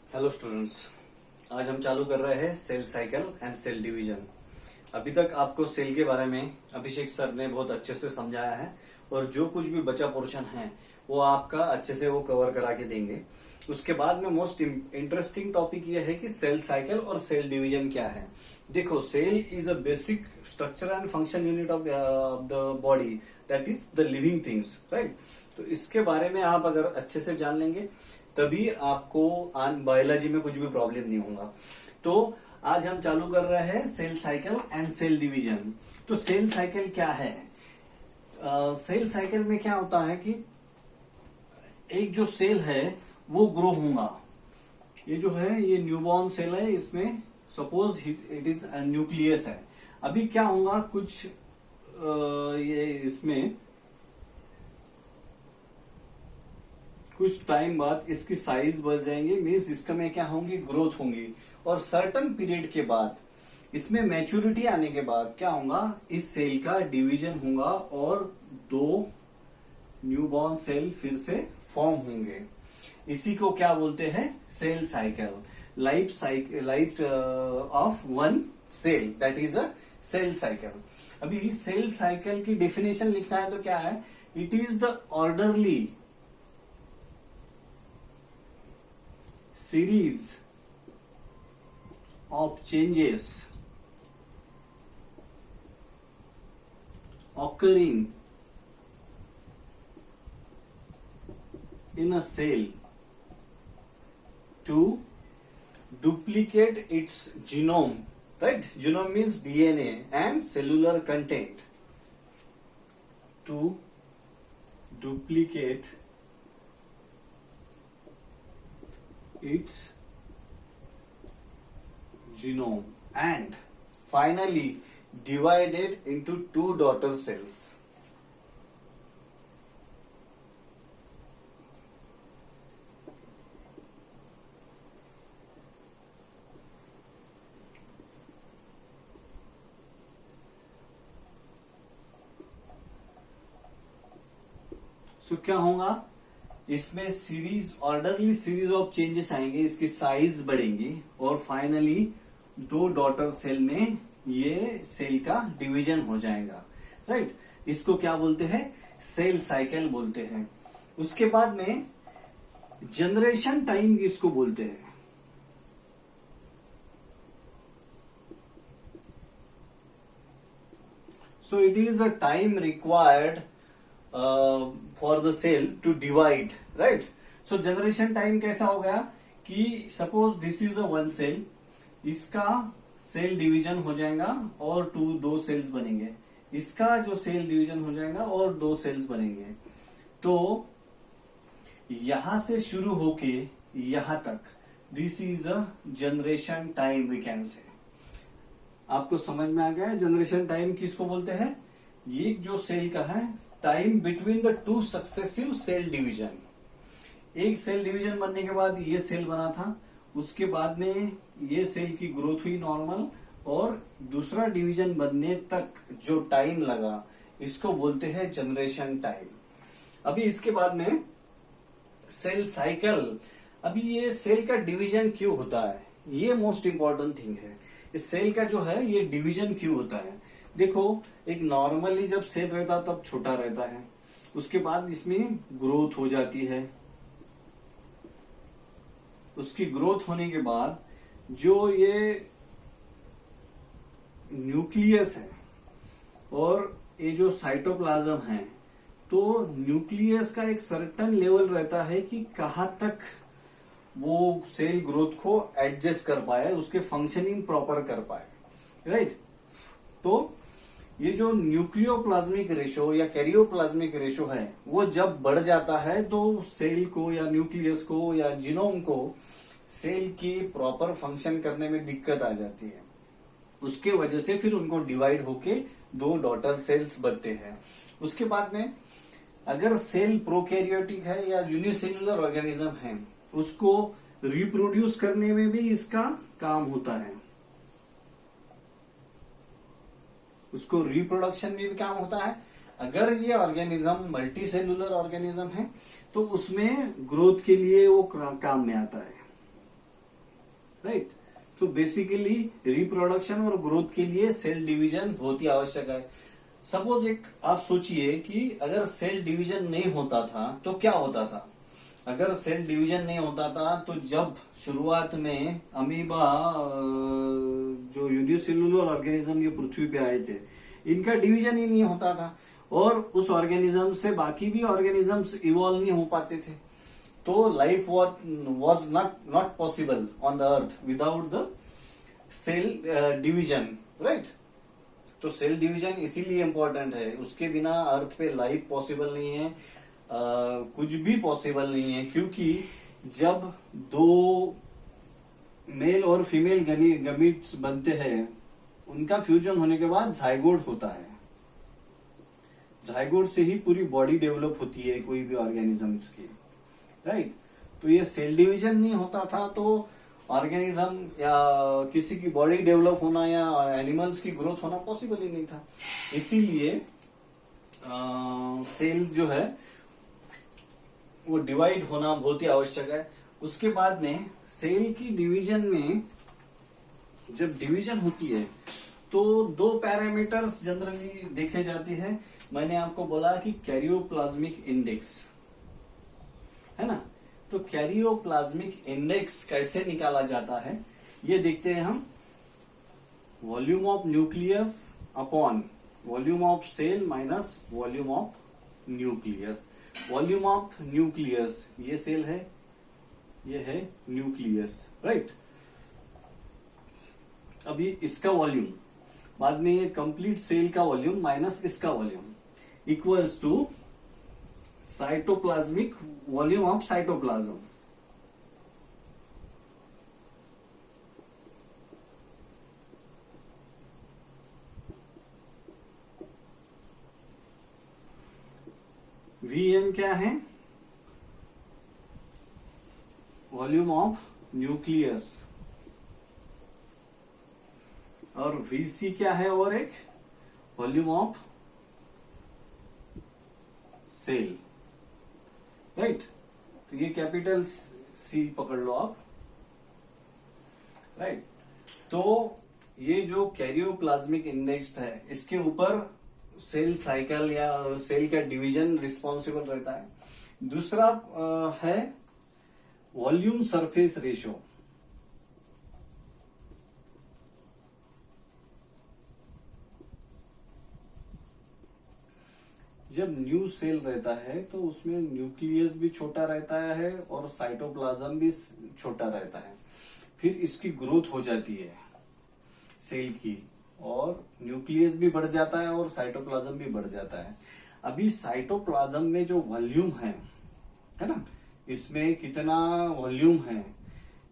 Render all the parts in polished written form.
Hello students. आज हम चालू कर रहे हैं cell cycle and cell division. अभी तक आपको सेल के बारे में अभिषेक सर ने बहुत अच्छे से समझाया है और जो कुछ भी बचा पोर्शन है वो आपका अच्छे से वो कवर करा के देंगे। उसके बाद में मोस्ट इंटरेस्टिंग टॉपिक ये है कि सेल साइकिल और सेल डिवीजन क्या है। देखो, cell is a basic structure and function unit of the body, that is the living things, right. तो इसके बारे में आप अगर अच्छे से जान लेंगे तभी आपको बायोलॉजी में कुछ भी प्रॉब्लम नहीं होगा। तो आज हम चालू कर रहे हैं cell cycle and cell division. तो सेल साइकिल क्या है? सेल साइकिल में क्या होता है कि एक जो सेल है वो ग्रो होगा। ये जो है ये न्यूबॉर्न सेल है, इसमें सपोज इट इज न्यूक्लियस है। अभी क्या होगा, कुछ ये इसमें कुछ टाइम बाद इसकी साइज बढ़ जाएंगे, मीन्स इसका में क्या होंगी, ग्रोथ होंगी। और सर्टन पीरियड के बाद इसमें मैच्योरिटी आने के बाद क्या होगा, इस सेल का डिवीजन होगा और दो न्यूबॉर्न सेल फिर से फॉर्म होंगे। इसी को क्या बोलते हैं, cell cycle. Life of one cell, that is a cell cycle. अभी सेल साइकिल की डेफिनेशन लिखना है तो क्या है, it is the orderly series of changes occurring in a cell to duplicate its genome, right? Genome means DNA and cellular content. To duplicate its genome and finally divided into two daughter cells. So क्या होगा, इसमें orderly series of changes आएंगे, इसकी size बढ़ेंगी और finally दो daughter cell में ये सेल का डिवीजन हो जाएगा, राइट। इसको क्या बोलते हैं, सेल साइकिल बोलते हैं। उसके बाद में जनरेशन टाइम इसको बोलते हैं। So it is the time required for the cell to divide, right. So generation time कैसा हो गया कि suppose this is a one cell, इसका सेल डिवीजन हो जाएगा और दो सेल्स बनेंगे। इसका जो सेल डिवीजन हो जाएगा और दो सेल्स बनेंगे। तो यहां से शुरू होके यहां तक this is a generation time, we can say. आपको समझ में आ गया जनरेशन टाइम किसको बोलते हैं? ये जो सेल का है, time between the two successive cell division. एक सेल डिवीजन बनने के बाद ये सेल बना था, उसके बाद में ये सेल की ग्रोथ हुई नॉर्मल, और दूसरा डिवीजन बनने तक जो टाइम लगा इसको बोलते हैं जनरेशन टाइम। अभी इसके बाद में सेल साइकिल। अभी ये सेल का डिवीजन क्यों होता है, ये मोस्ट इंपॉर्टेंट थिंग है। इस सेल का जो है ये डिवीजन क्यों होता है। देखो, एक नॉर्मली जब सेल रहता तब छोटा रहता है, उसके बाद इसमें ग्रोथ हो जाती है। उसकी ग्रोथ होने के बाद जो ये न्यूक्लियस है और ये जो साइटोप्लाज्म है, तो न्यूक्लियस का एक सर्टेन लेवल रहता है कि कहाँ तक वो सेल ग्रोथ को एडजस्ट कर पाए, उसके फंक्शनिंग प्रॉपर कर पाए, राइट। तो ये जो न्यूक्लियोप्लाज्मिक रेशो या कैरियोप्लाज्मिक रेशो है, वो जब बढ़ जाता है तो सेल को या न्यूक्लियस को या जीनोम को सेल की प्रॉपर फंक्शन करने में दिक्कत आ जाती है। उसके वजह से फिर उनको डिवाइड होके दो डॉटर सेल्स बनते हैं। उसके बाद में अगर सेल प्रोकैरियोटिक है या यूनिसेल्युलर ऑर्गेनिज्म है, उसको रिप्रोड्यूस करने में भी इसका काम होता है। उसको रिप्रोडक्शन में भी काम होता है। अगर ये ऑर्गेनिज्म मल्टी सेलुलर ऑर्गेनिज्म है तो उसमें ग्रोथ के लिए वो काम में आता है। राइट। तो बेसिकली रिप्रोडक्शन और ग्रोथ के लिए सेल डिवीजन बहुत ही आवश्यक है। सपोज एक आप सोचिए कि अगर सेल डिवीजन नहीं होता था तो क्या होता था। अगर सेल डिवीजन नहीं होता था तो जब शुरुआत में अमीबा जो यूनिसेल्युलर ऑर्गेनिज्म ये पृथ्वी पे आए थे, इनका डिवीजन ही नहीं होता था और उस ऑर्गेनिज्म से बाकी भी ऑर्गेनिजम्स इवॉल्व नहीं हो पाते थे। तो life was not possible on the earth without the cell division, right. तो सेल डिवीजन इसीलिए इंपॉर्टेंट है, उसके बिना अर्थ पे लाइफ पॉसिबल नहीं है, कुछ भी पॉसिबल नहीं है। क्योंकि जब दो मेल और फीमेल गमीट्स बनते हैं, उनका फ्यूजन होने के बाद जाइगोट होता है। जाइगोट से ही पूरी बॉडी डेवलप होती है कोई भी ऑर्गेनिजम्स की, राइट। तो ये सेल डिवीजन नहीं होता था तो ऑर्गेनिज्म या किसी की बॉडी डेवलप होना या एनिमल्स की ग्रोथ होना पॉसिबल ही नहीं था। इसीलिए सेल जो है वो डिवाइड होना बहुत ही आवश्यक है। उसके बाद में सेल की डिवीजन में जब डिवीजन होती है तो दो पैरामीटर्स जनरली देखे जाते हैं। मैंने आपको बोला कि कैरियोप्लाज्मिक इंडेक्स है ना। तो कैरियोप्लाज्मिक इंडेक्स कैसे निकाला जाता है ये देखते हैं हम। Volume of nucleus upon volume of cell minus volume of nucleus. Volume of nucleus ये सेल है, ये है न्यूक्लियस, राइट। अभी इसका वॉल्यूम, बाद में ये कंप्लीट सेल का वॉल्यूम माइनस इसका volume equals to cytoplasmic volume of cytoplasm. Vn क्या है? Volume of nucleus. और Vc क्या है? और एक वॉल्यूम ऑफ सेल, राइट। तो ये कैपिटल सी पकड़ लो आप, राइट। तो ये जो कैरियोप्लाज्मिक इंडेक्स है इसके ऊपर सेल साइकिल या सेल का डिवीजन रिस्पॉन्सिबल रहता है। दूसरा है वॉल्यूम सरफेस रेशियो। जब न्यू सेल रहता है तो उसमें न्यूक्लियस भी छोटा रहता है और साइटोप्लाज्म भी छोटा रहता है। फिर इसकी ग्रोथ हो जाती है सेल की और न्यूक्लियस भी बढ़ जाता है और साइटोप्लाज्म भी बढ़ जाता है। अभी साइटोप्लाज्म में जो वॉल्यूम है ना, इसमें कितना वॉल्यूम है,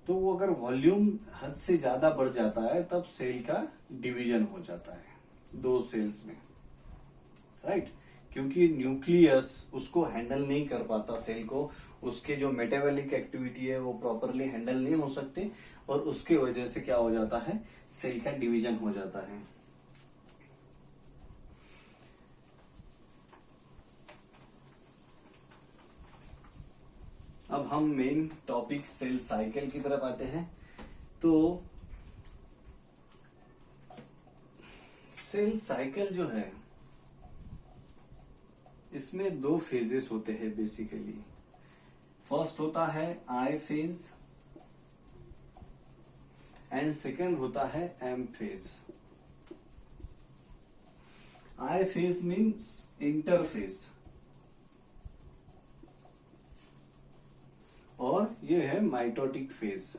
तो वो अगर वॉल्यूम हद से ज्यादा बढ़ जाता है तब सेल का डिवीजन हो जाता है दो सेल्स में, राइट। क्योंकि न्यूक्लियस उसको हैंडल नहीं कर पाता सेल को, उसके जो मेटाबॉलिक एक्टिविटी है वो प्रॉपरली हैंडल नहीं हो सकती और उसके वजह से क्या हो जाता है, सेल का डिवीजन हो जाता है। अब हम मेन टॉपिक सेल साइकिल की तरफ आते हैं। तो सेल साइकिल जो है इसमें दो फेजेस होते हैं बेसिकली। फर्स्ट होता है आई फेज एंड सेकंड होता है M phase. I phase means interphase और ये है माइटोटिक फेज।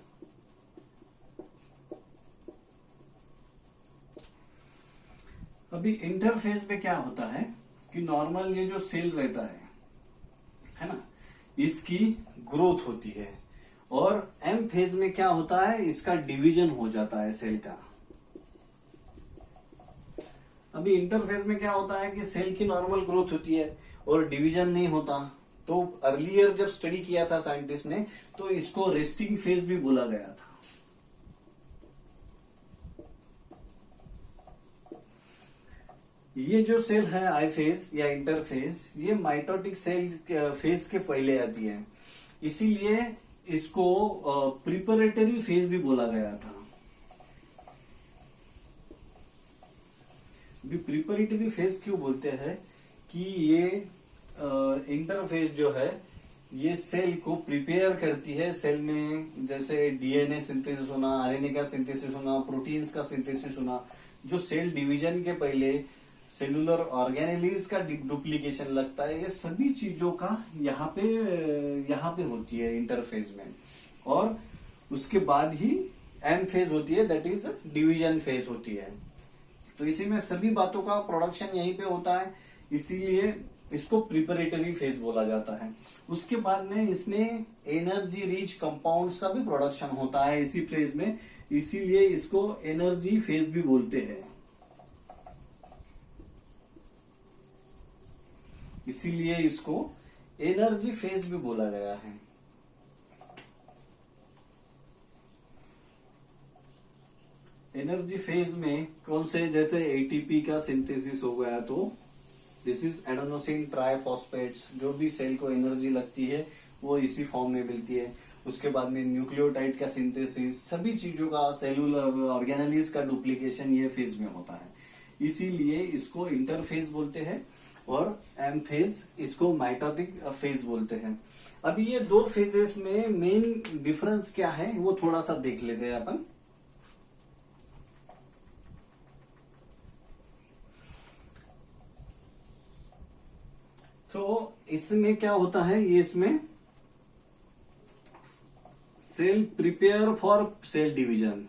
अभी इंटरफेज में क्या होता है कि नॉर्मल ये जो सेल रहता है ना, इसकी ग्रोथ होती है और एम फेज में क्या होता है, इसका डिवीजन हो जाता है सेल का। अभी इंटरफेज में क्या होता है कि सेल की नॉर्मल ग्रोथ होती है और डिवीजन नहीं होता। तो अर्लियर जब स्टडी किया था साइंटिस्ट ने तो इसको रेस्टिंग फेज भी बोला गया था। ये जो सेल है आई फेज या इंटरफेज, ये माइटोटिक सेल फेज के पहले आती है। इसीलिए इसको प्रिपरेटरी फेज भी बोला गया था। भी प्रिपरेटरी फेज क्यों बोलते हैं कि ये इंटरफेज जो है ये सेल को प्रिपेयर करती है। सेल में जैसे डीएनए सिंथेसिस होना, आरएनए का सिंथेसिस होना, प्रोटीन्स का सिंथेसिस होना, जो सेल डिवीजन के पहले सेलुलर ऑर्गेनेलीज का डुप्लीकेशन लगता है, ये सभी चीजों का यहाँ पे होती है इंटरफेज में। और उसके बाद ही एम फेज होती है, दैट इज डिवीजन फेज होती है। तो इसी में सभी बातों का प्रोडक्शन यहीं पे होता है, इसीलिए इसको प्रिपरेटरी फेज बोला जाता है। उसके बाद में इसमें एनर्जी रिच कंपाउंड्स का भी प्रोडक्शन होता है इसी फेज में, इसीलिए इसको एनर्जी फेज भी बोलते हैं। इसीलिए इसको एनर्जी फेज भी बोला गया है। एनर्जी फेज में कौन से, जैसे एटीपी का सिंथेसिस हो गया तो दिस इज एडेनोसिन ट्राइफॉस्फेट्स, जो भी सेल को एनर्जी लगती है वो इसी फॉर्म में मिलती है। उसके बाद में न्यूक्लियोटाइड का सिंथेसिस, सभी चीजों का सेलुलर ऑर्गेनेलिज का डुप्लीकेशन ये फेज में होता है, इसीलिए इसको इंटरफेज बोलते हैं। और एम फेज इसको माइटोटिक फेज बोलते हैं। अभी ये दो फेजेस में मेन डिफरेंस क्या है वो थोड़ा सा देख लेते हैं अपन। तो इसमें क्या होता है, ये इसमें cell prepare for cell division,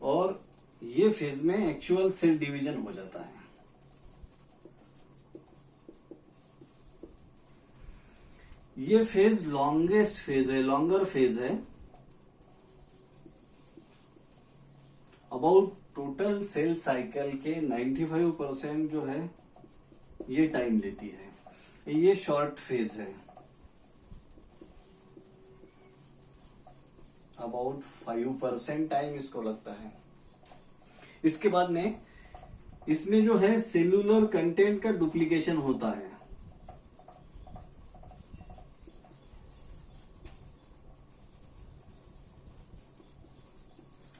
और ये फेज में एक्चुअल सेल डिवीजन हो जाता है। ये फेज लॉन्गेस्ट फेज है, लॉन्गर फेज है। अबाउट टोटल सेल साइकिल के 95% जो है ये टाइम लेती है। ये शॉर्ट फेज है, अबाउट 5% टाइम इसको लगता है। इसके बाद में इसमें जो है सेलुलर कंटेंट का डुप्लीकेशन होता है।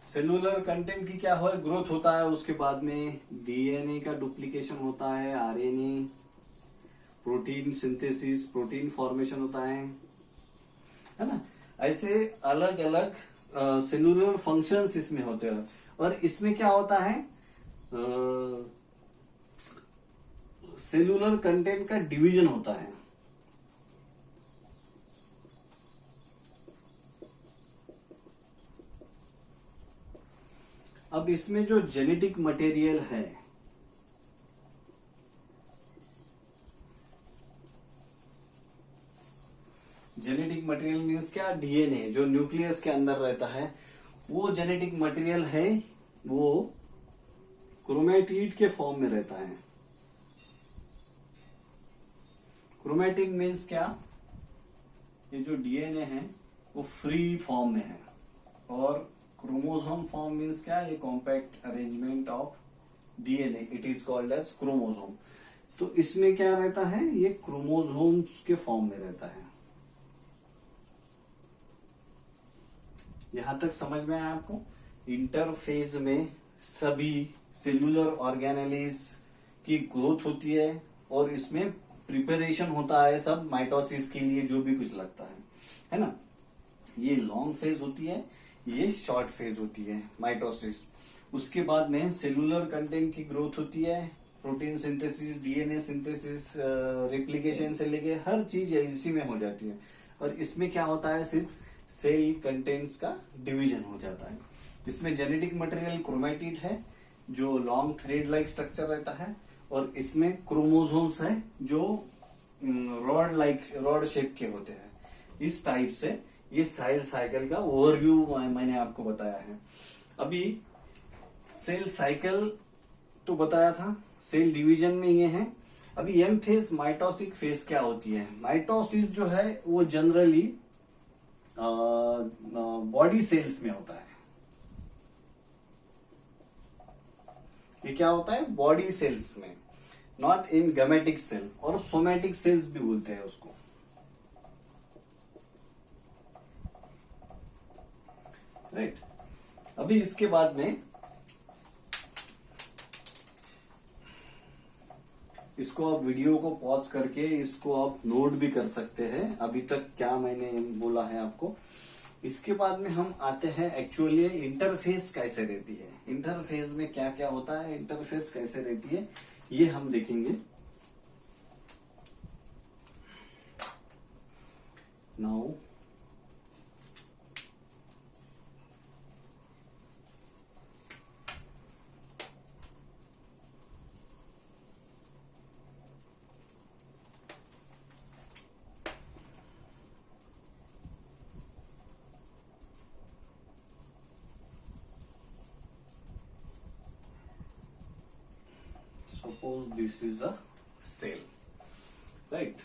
सेलुलर कंटेंट की क्या हो, ग्रोथ होता है। उसके बाद में डीएनए का डुप्लीकेशन होता है, RNA, protein synthesis, protein formation होता है ना। ऐसे अलग अलग सेलुलर फंक्शंस इसमें होते हैं। और इसमें क्या होता है, सेलुलर कंटेंट का डिवीजन होता है। अब इसमें जो जेनेटिक मटेरियल है, जेनेटिक मटेरियल मीन्स क्या, डीएनए जो न्यूक्लियस के अंदर रहता है, वो जेनेटिक मटेरियल है, वो क्रोमेटिड के फॉर्म में रहता है। क्रोमेटिड मीन्स क्या, ये जो डीएनए है वो फ्री फॉर्म में है। और क्रोमोसोम फॉर्म मीन्स क्या, ये compact arrangement of DNA, it is called as chromosome. तो इसमें क्या रहता है, ये क्रोमोसोम्स के फॉर्म में रहता है। यहां तक समझ में आया आपको। इंटरफेज में सभी सेलुलर ऑर्गेनेलिज की ग्रोथ होती है और इसमें प्रिपरेशन होता है सब माइटोसिस के लिए, जो भी कुछ लगता है ना। ये लॉन्ग फेज होती है, ये शॉर्ट फेज होती है माइटोसिस। उसके बाद में सेलुलर कंटेंट की ग्रोथ होती है, protein synthesis, DNA synthesis, replication से लेके हर चीज इसी में हो जाती है। और इसमें क्या होता है, सिर्फ सेल कंटेंट्स का डिवीजन हो जाता है। इसमें जेनेटिक मटेरियल क्रोमेटिड है जो लॉन्ग थ्रेड लाइक स्ट्रक्चर रहता है, और इसमें क्रोमोसोम्स है जो रॉड शेप के होते हैं। इस टाइप से ये सेल साइकिल का ओवरव्यू मैंने आपको बताया है। अभी सेल साइकिल तो बताया था, सेल डिवीजन में ये है। अभी एम फेज माइटोटिक फेज क्या होती है। माइटोसिस जो है वो जनरली बॉडी सेल्स में होता है। ये क्या होता है बॉडी सेल्स में, नॉट इन गैमेटिक सेल, और सोमैटिक सेल्स भी बोलते हैं उसको। राइट अभी इसके बाद में इसको आप वीडियो को पॉज करके इसको आप नोट भी कर सकते हैं अभी तक क्या मैंने बोला है आपको। इसके बाद में हम आते हैं एक्चुअली इंटरफेस कैसे रहती है, इंटरफेस में क्या क्या होता है, इंटरफेस कैसे रहती है ये हम देखेंगे। Now suppose this is a cell, right?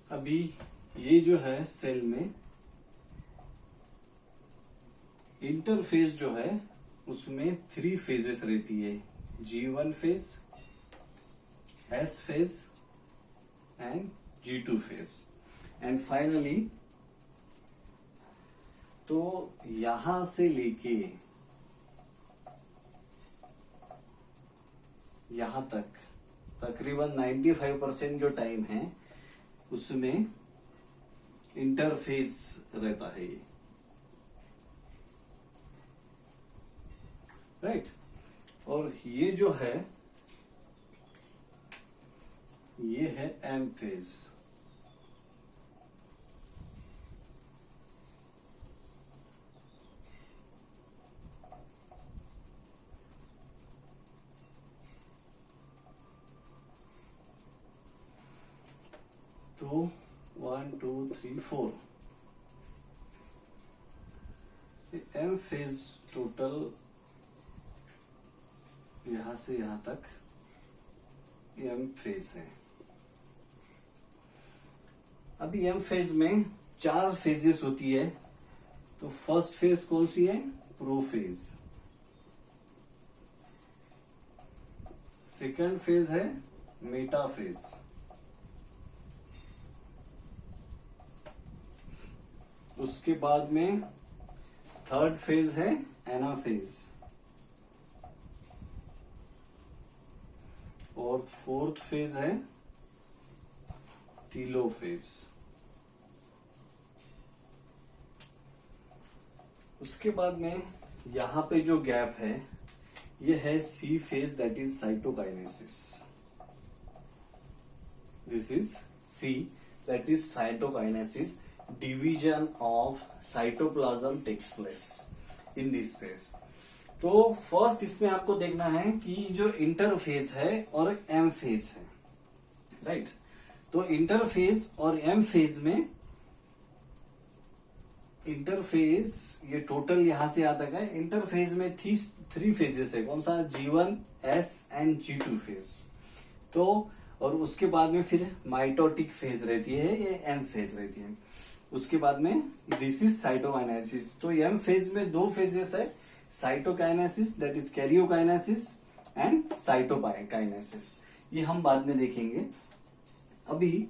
अभी ये जो है सेल में इंटरफेस जो है उसमें 3 फेजेस रहती है, G1 phase, S phase and G2 phase and finally तो यहां से लेके यहां तक तकरीबन 95% जो टाइम है उसमें इंटरफेस रहता है ये, राइट और ये जो है ये है एम फेज। तो 1 2 3 4 एम फेज टोटल यहां से यहां तक एम फेज है। अभी एम फेज में 4 फेजेस होती है, तो फर्स्ट फेज कौन सी है प्रो फेज, सेकंड फेज है मेटा फेज, उसके बाद में थर्ड फेज है एनाफेज और फोर्थ फेज है टीलोफेज। उसके बाद में यहां पे जो गैप है ये है C phase, that is cytokinesis. This is C, that is cytokinesis. Division of cytoplasm takes place in this phase. तो फर्स्ट इसमें आपको देखना है कि जो इंटरफेज है और एम फेज है, राइट तो इंटरफेज और एम फेज में इंटरफेज ये टोटल यहां से आता है, इंटरफेज में 3 फेजेस है, कौन सा G1 S and G2 phase. तो और उसके बाद में फिर माइटोटिक फेज रहती है, ये एम फेज रहती है। उसके बाद में दिस इज साइटोकाइनेसिस। तो एम फेज में 2 फेजेस है, cytokinesis that is karyokinesis and cytokinesis. ये हम बाद में देखेंगे। अभी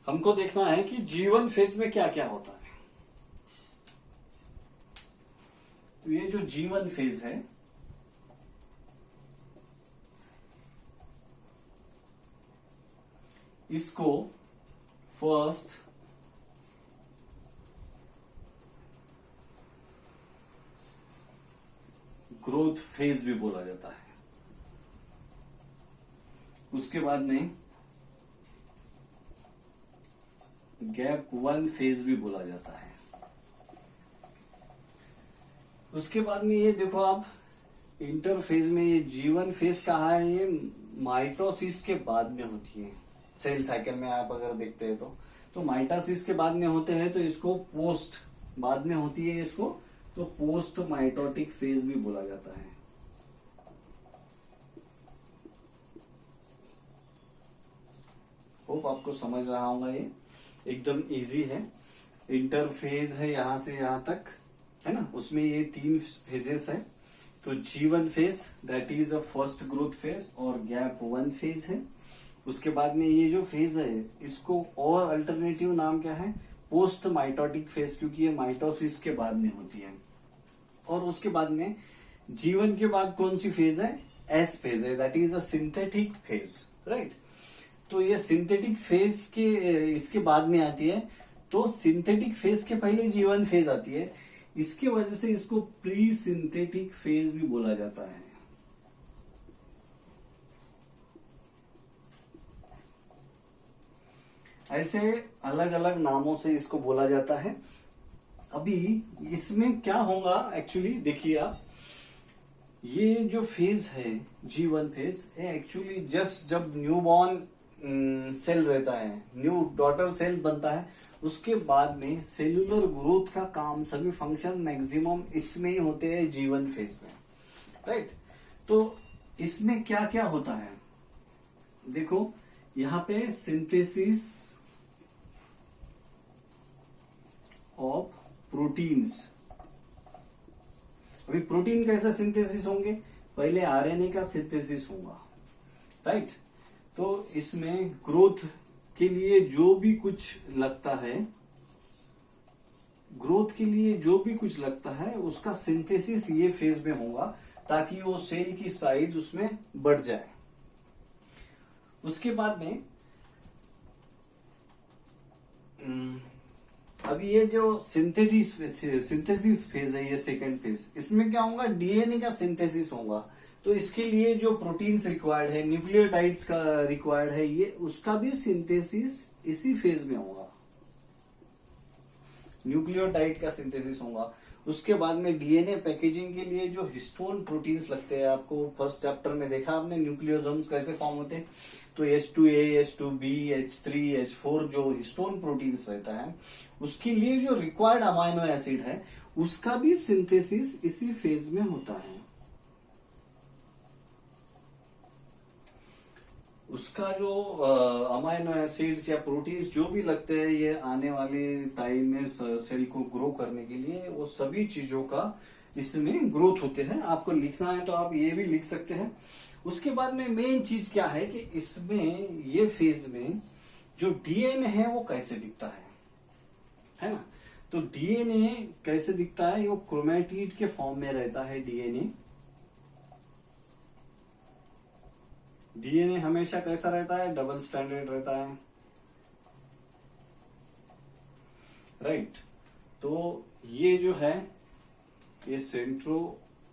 हमको देखना है कि G1 फेज में क्या क्या होता है। तो ये जो G1 फेज है इसको फर्स्ट ग्रोथ फेज भी बोला जाता है, उसके बाद में गैप 1 फेज भी बोला जाता है। उसके बाद में ये देखो आप इंटरफेज में ये G1 फेज कहा है, ये माइटोसिस के बाद में होती है। सेल साइकिल में आप अगर देखते हैं तो माइटोसिस के बाद में होते हैं, तो इसको पोस्ट बाद में होती है इसको, तो पोस्ट माइटोटिक फेज भी बोला जाता है। होप आपको समझ रहा होगा, ये एकदम इजी है। इंटरफेज है यहां से यहां तक, है ना, उसमें ये 3 फेजेस है। तो G1 phase that is a first growth phase और गैप 1 फेज है। उसके बाद में ये जो फेज है इसको और अल्टरनेटिव नाम क्या है, पोस्ट माइटोटिक फेज, क्योंकि ये माइटोसिस के बाद में होती है। और उसके बाद में G1 के बाद कौन सी फेज है, S फेज है, that is a synthetic phase, right. तो ये सिंथेटिक फेज के इसके बाद में आती है। तो सिंथेटिक फेज के पहले G1 फेज आती है, इसके वजह से इसको प्री सिंथेटिक फेज भी बोला जाता है। ऐसे अलग अलग नामों से इसको बोला जाता है। अभी इसमें क्या होगा एक्चुअली, देखिए आप, ये जो फेज है G1 फेज, एक्चुअली जस्ट जब न्यूबॉर्न सेल रहता है, न्यू डॉटर सेल बनता है, उसके बाद में सेलुलर ग्रोथ का काम, सभी फंक्शन मैक्सिमम इसमें ही होते हैं G1 फेज में, राइट। तो इसमें क्या क्या होता है, देखो यहां पे सिंथेसिस ऑफ प्रोटीन्स। अभी प्रोटीन कैसे सिंथेसिस होंगे, पहले आरएनए का सिंथेसिस होगा, राइट। तो इसमें ग्रोथ के लिए जो भी कुछ लगता है, ग्रोथ के लिए जो भी कुछ लगता है उसका सिंथेसिस ये फेज में होगा, ताकि वो सेल की साइज उसमें बढ़ जाए। उसके बाद में अभी ये जो सिंथेसिस फेज है, ये सेकेंड फेज, इसमें क्या होगा, डीएनए का सिंथेसिस होगा। तो इसके लिए जो प्रोटीन्स रिक्वायर्ड है, न्यूक्लियोटाइड्स का रिक्वायर्ड है, ये उसका भी सिंथेसिस इसी फेज में होगा, न्यूक्लियोटाइड का सिंथेसिस होगा। उसके बाद में डीएनए पैकेजिंग के लिए जो हिस्टोन प्रोटीन्स लगते हैं, आपको फर्स्ट चैप्टर में देखा आपने न्यूक्लियोसोम्स कैसे फॉर्म होते हैं। तो H2A, H2B, H3, H4 जो हिस्टोन प्रोटीन्स रहता है, उसके लिए जो रिक्वायर्ड अमाइनो एसिड है, उसका भी सिंथेसिस इसी फेज में होता है। उसका जो अमाइनो एसिड्स या प्रोटीन्स जो भी लगते हैं, ये आने वाले टाइम में सेल को ग्रो करने के लिए, वो सभी चीजों का इसमें ग्रोथ होते हैं। आपको लिखना है तो आप ये भी लिख सकते हैं। उसके बाद में मेन चीज क्या है कि इसमें ये फेज में जो डीएनए है वो कैसे दिखता है ना। तो डीएनए कैसे दिखता है, वो क्रोमेटिड के फॉर्म में रहता है। डीएनए हमेशा कैसा रहता है, डबल स्टैंडर्ड रहता है, राइट। तो ये जो है, ये सेंट्रोमेयर